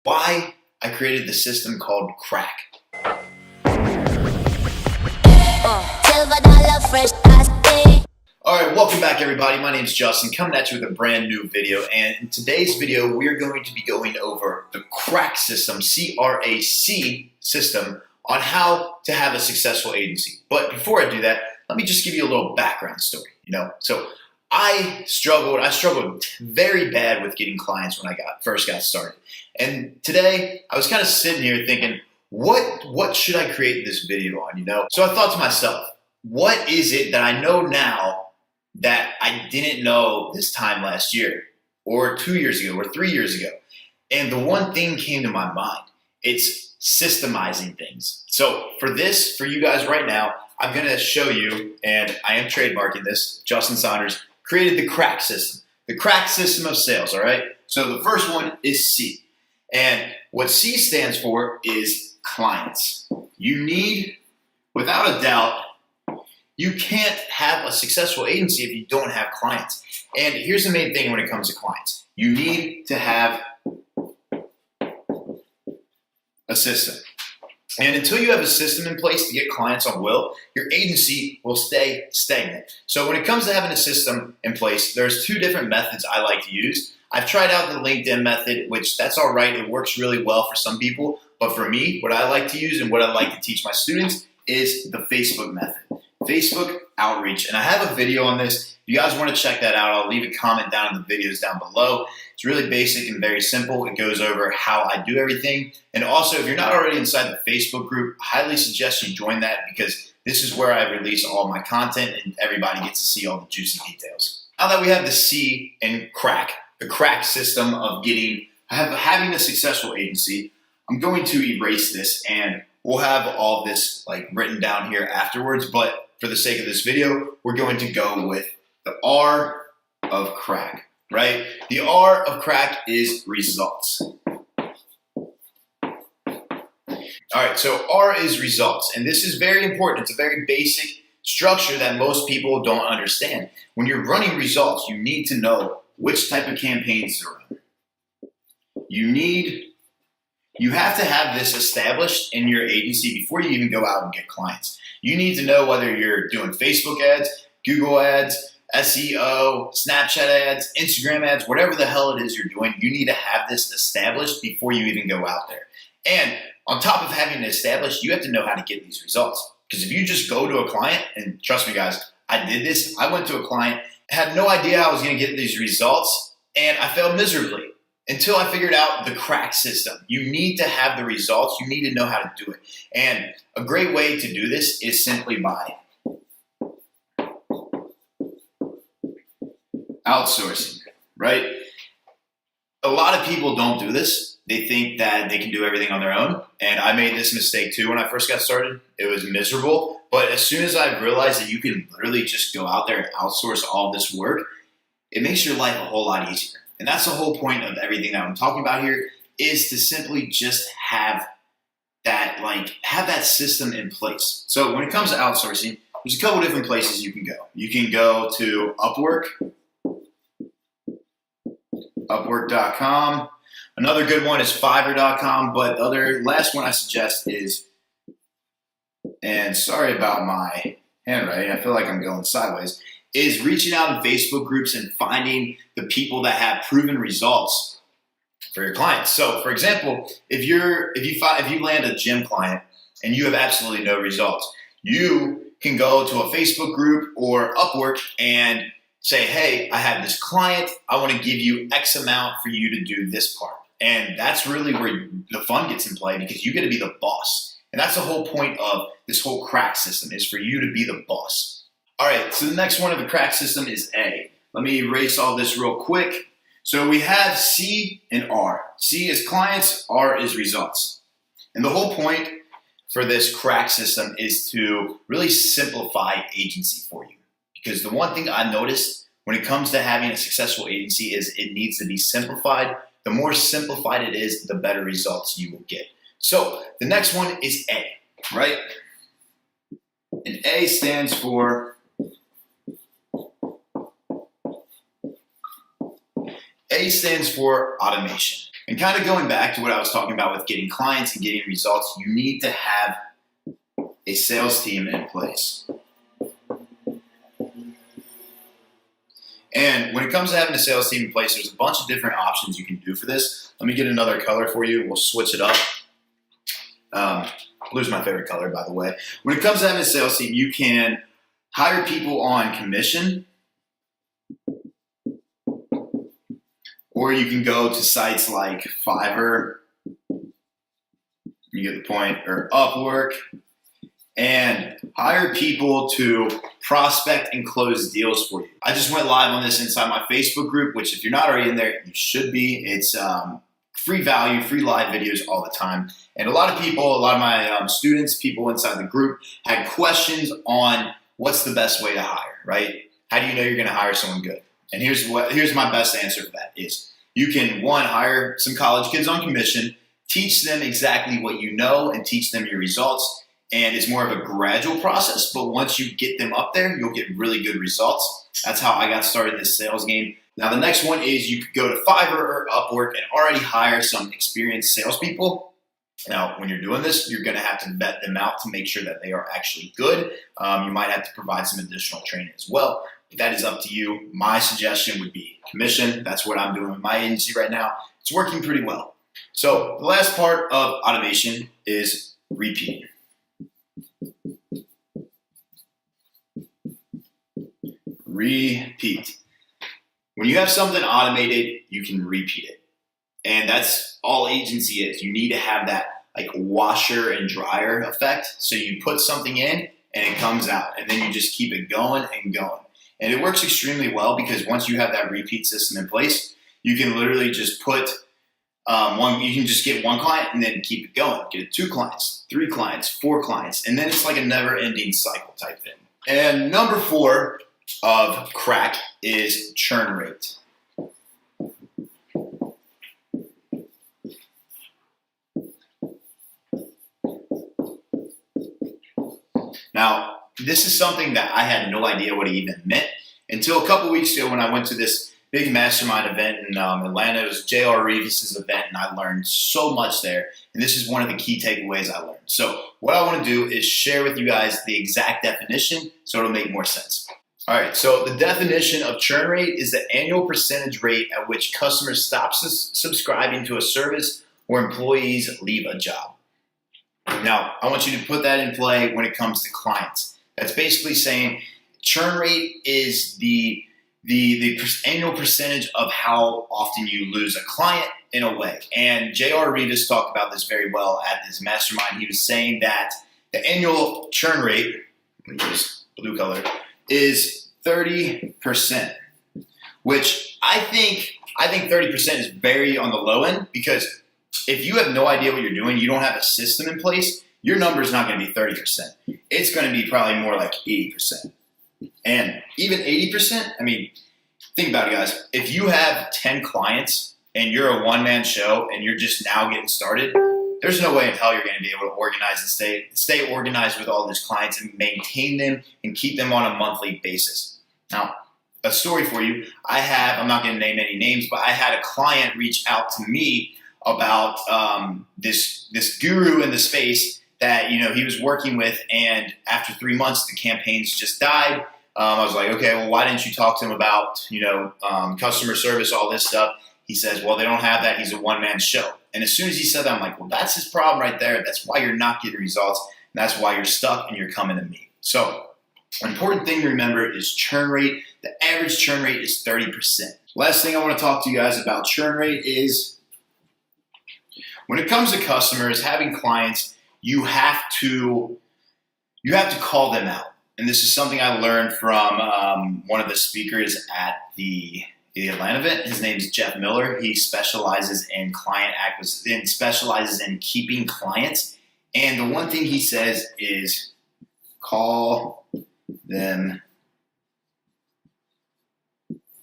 why I created the system called CRAC. Alright, welcome back everybody. My name is Justin, coming at you with a brand new video. And in today's video, we're going to be going over the CRAC system, C-R-A-C system, on how to have a successful agency. But before I do that, let me just give you a little background story. So I struggled very bad with getting clients when I first got started. And today, I was kind of sitting here thinking, what should I create this video on, So I thought to myself, what is it that I know now that I didn't know this time last year, or 2 years ago, or 3 years ago? And the one thing came to my mind. It's systemizing things. So for you guys right now, I'm going to show you, and I am trademarking this, Justin Saunders created the CRAC system. The CRAC system of sales, all right? So the first one is C. And what C stands for is clients. You need, without a doubt, you can't have a successful agency if you don't have clients. And here's the main thing when it comes to clients. You need to have a system. And until you have a system in place to get clients on will, your agency will stay stagnant. So when it comes to having a system in place, there's two different methods I like to use. I've tried out the LinkedIn method, which that's all right. It works really well for some people. But for me, what I like to use and what I like to teach my students is the Facebook method. Facebook outreach. And I have a video on this. If you guys want to check that out, I'll leave a comment down in the videos down below. It's really basic and very simple. It goes over how I do everything. And also, if you're not already inside the Facebook group, I highly suggest you join that because this is where I release all my content and everybody gets to see all the juicy details. Now that we have the C in CRAC, the CRAC system of having a successful agency, I'm going to erase this and we'll have all this written down here afterwards. But for the sake of this video, we're going to go with the R of CRAC, right? The R of CRAC is results. All right, so R is results, and this is very important. It's a very basic structure that most people don't understand. When you're running results, you need to know which type of campaigns to run. You have to have this established in your agency before you even go out and get clients. You need to know whether you're doing Facebook ads, Google ads, SEO, Snapchat ads, Instagram ads, whatever the hell it is you're doing, you need to have this established before you even go out there. And on top of having it established, you have to know how to get these results. Because if you just go to a client, and trust me guys, I did this. I went to a client, had no idea I was going to get these results, and I failed miserably. Until I figured out the CRAC system. You need to have the results. You need to know how to do it. And a great way to do this is simply by outsourcing, right? A lot of people don't do this. They think that they can do everything on their own. And I made this mistake too when I first got started. It was miserable. But as soon as I realized that you can literally just go out there and outsource all this work, it makes your life a whole lot easier. And that's the whole point of everything that I'm talking about here, is to simply just have that system in place. So when it comes to outsourcing, there's a couple different places you can go. You can go to Upwork, Upwork.com. Another good one is Fiverr.com, but the last one I suggest is, and sorry about my handwriting, I feel like I'm going sideways, is reaching out in Facebook groups and finding the people that have proven results for your clients. So, for example, if you land a gym client and you have absolutely no results, you can go to a Facebook group or Upwork and say, hey, I have this client. I want to give you X amount for you to do this part. And that's really where the fun gets in play because you get to be the boss. And that's the whole point of this whole CRAC system, is for you to be the boss. All right, so the next one of the CRAC system is A. Let me erase all this real quick. So we have C and R. C is clients, R is results. And the whole point for this CRAC system is to really simplify agency for you. Because the one thing I noticed when it comes to having a successful agency is it needs to be simplified. The more simplified it is, the better results you will get. So the next one is A, right? And A stands for automation. And kind of going back to what I was talking about with getting clients and getting results, you need to have a sales team in place. And when it comes to having a sales team in place, there's a bunch of different options you can do for this. Let me get another color for you. We'll switch it up. Blue's my favorite color, by the way. When it comes to having a sales team, you can hire people on commission, or you can go to sites like Fiverr, you get the point, or Upwork, and hire people to prospect and close deals for you. I just went live on this inside my Facebook group, which if you're not already in there, you should be. It's free value, free live videos all the time. And a lot of people, a lot of my students, people inside the group had questions on what's the best way to hire, right? How do you know you're gonna hire someone good? And here's my best answer for that is you can, one, hire some college kids on commission, teach them exactly what you know and teach them your results. And it's more of a gradual process, but once you get them up there, you'll get really good results. That's how I got started in this sales game. Now, the next one is you could go to Fiverr or Upwork and already hire some experienced salespeople. Now, when you're doing this, you're gonna have to vet them out to make sure that they are actually good. You might have to provide some additional training as well, but that is up to you. My suggestion would be commission. That's what I'm doing with my agency right now. It's working pretty well. So the last part of automation is repeat. Repeat. When you have something automated, you can repeat it. And that's all agency is. You need to have that like washer and dryer effect. So you put something in and it comes out, and then you just keep it going and going. And it works extremely well because once you have that repeat system in place, you can literally just put you can just get one client and then keep it going. Get 2 clients, 3 clients, 4 clients, and then it's like a never-ending cycle type thing. And number 4 of CRAC is churn rate. Now, this is something that I had no idea what it even meant until a couple weeks ago when I went to this big mastermind event in Atlanta. It was J.R. Reeves' event, and I learned so much there. And this is one of the key takeaways I learned. So what I want to do is share with you guys the exact definition so it'll make more sense. All right, so the definition of churn rate is the annual percentage rate at which customers stop subscribing to a service or employees leave a job. Now, I want you to put that in play when it comes to clients. That's basically saying churn rate is the annual percentage of how often you lose a client in a way. And J.R. Reeves talked about this very well at this mastermind. He was saying that the annual churn rate, let me use blue color, is 30%, which I think 30% is very on the low end, because if you have no idea what you're doing, you don't have a system in place, your number is not going to be 30%. It's going to be probably more like 80%. And even 80%, I mean, think about it, guys. If you have 10 clients and you're a one-man show and you're just now getting started, there's no way in hell you're going to be able to organize and stay organized with all these clients and maintain them and keep them on a monthly basis. Now, a story for you. I'm not going to name any names, but I had a client reach out to me about this guru in the space that he was working with, and after 3 months, the campaigns just died. I was like, okay, well, why didn't you talk to him about customer service, all this stuff? He says, well, they don't have that. He's a one-man show. And as soon as he said that, I'm like, well, that's his problem right there. That's why you're not getting results. And that's why you're stuck and you're coming to me. So an important thing to remember is churn rate. The average churn rate is 30%. Last thing I want to talk to you guys about churn rate is when it comes to customers, having clients, you have to call them out. And this is something I learned from one of the speakers at the Atlanta event. His name is Jeff Miller. He specializes in client acquisition, specializes in keeping clients. And the one thing he says is call them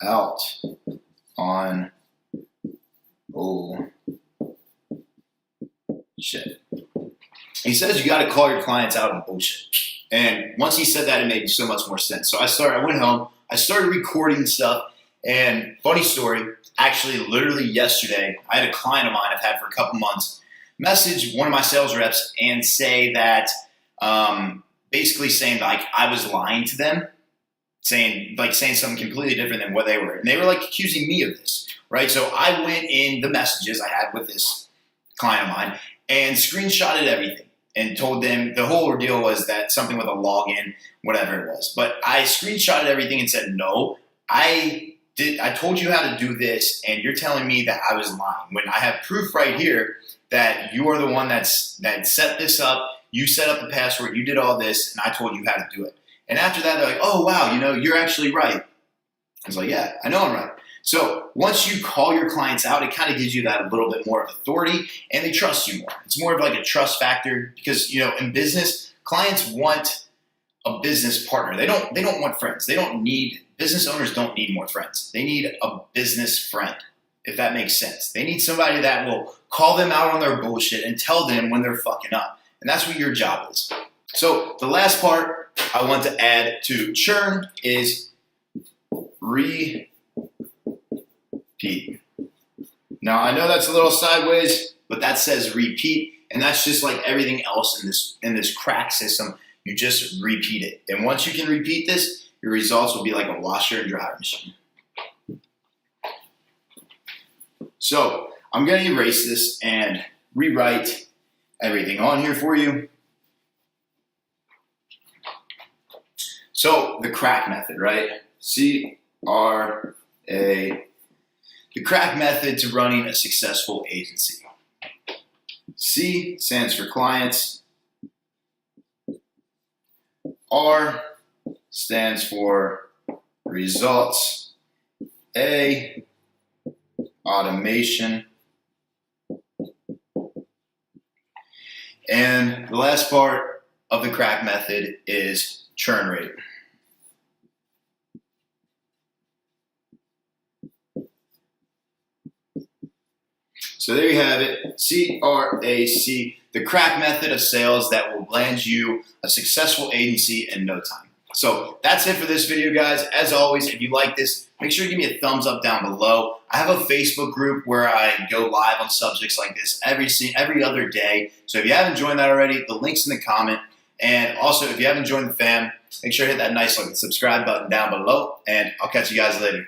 out on bullshit. He says you got to call your clients out on bullshit. And once he said that, it made so much more sense. So I went home, I started recording stuff, And funny story, actually literally yesterday, I had a client of mine I've had for a couple months message one of my sales reps and say that basically saying like I was lying to them, saying something completely different than what they were. And they were like accusing me of this, right? So I went in the messages I had with this client of mine and screenshotted everything and told them the whole ordeal was that something with a login, whatever it was. But I screenshotted everything and said, no, I told you how to do this and you're telling me that I was lying when I have proof right here that you are the one that set this up. You set up the password, you did all this, and I told you how to do it. And after that, they're like, oh, wow, you're actually right. I was like, yeah, I know I'm right. So once you call your clients out, it kind of gives you that a little bit more of authority, and they trust you more. It's more of like a trust factor because, in business, clients want a business partner. They don't want friends. Business owners don't need more friends. They need a business friend, if that makes sense. They need somebody that will call them out on their bullshit and tell them when they're fucking up. And that's what your job is. So the last part I want to add to churn is repeat. Now I know that's a little sideways, but that says repeat, and that's just like everything else in this CRAC system. You just repeat it. And once you can repeat this, your results will be like a washer and dryer machine. So I'm going to erase this and rewrite everything on here for you. So the CRAC method, right? C-R-A. The CRAC method to running a successful agency. C stands for clients. R stands for results. A, automation. And the last part of the CRAC method is churn rate. So there you have it, C-R-A-C, the CRAC method of sales that will land you a successful agency in no time. So that's it for this video, guys. As always, if you like this, make sure to give me a thumbs up down below. I have a Facebook group where I go live on subjects like this every other day. So if you haven't joined that already, the link's in the comment. And also, if you haven't joined the fam, make sure to hit that nice subscribe button down below. And I'll catch you guys later.